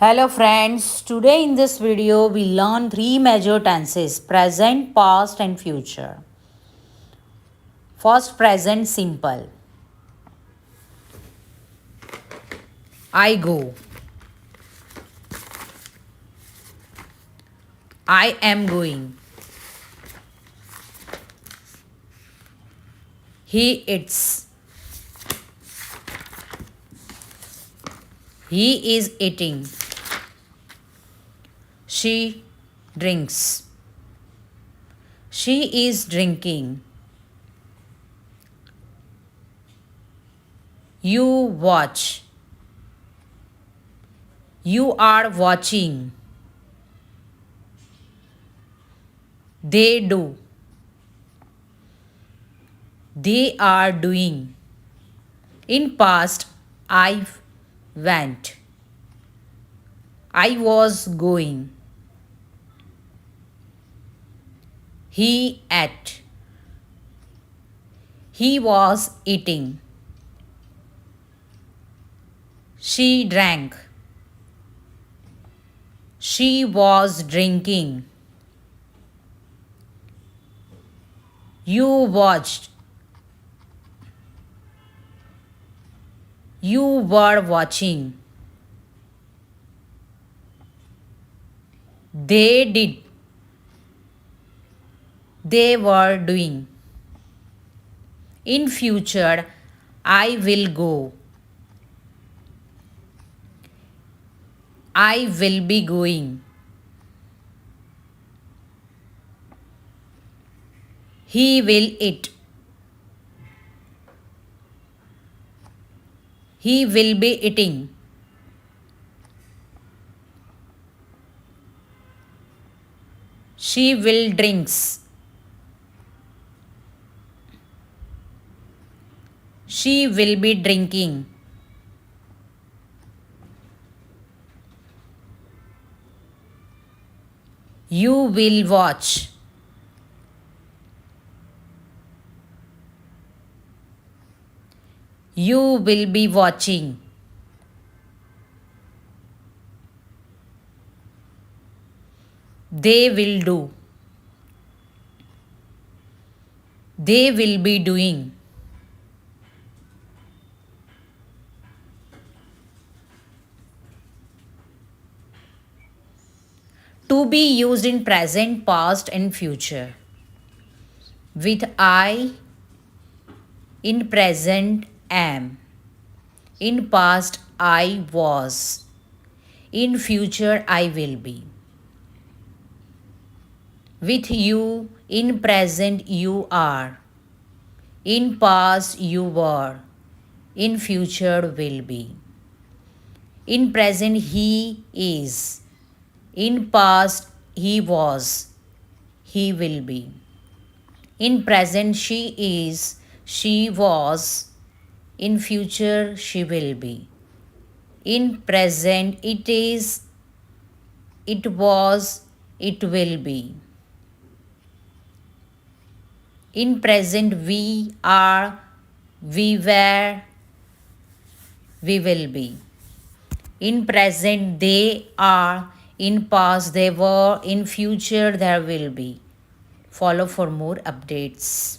Hello friends, today in this video we learn three major tenses: present, past and future. First, present simple. I go. I am going. He eats. He is eating. She drinks. She is drinking. You watch. You are watching. They do. They are doing. In past, I went. I was going. He ate. He was eating. She drank. She was drinking. You watched. You were watching. They did. They were doing. In future, I will go. I will be going. He will eat. He will be eating. She will drinks. She will be drinking. You will watch. You will be watching. They will do. They will be doing. To be used in present, past and future. With I, in present am. In past I was. In future I will be. With you, in present you are. In past you were. In future will be. In present he is. In past he was. He will be. In present she is. She was. In future she will be. In present it is. It was. It will be. In present we are. We were. We will be. In present they are. In past they were. In future there will be. Follow for more updates.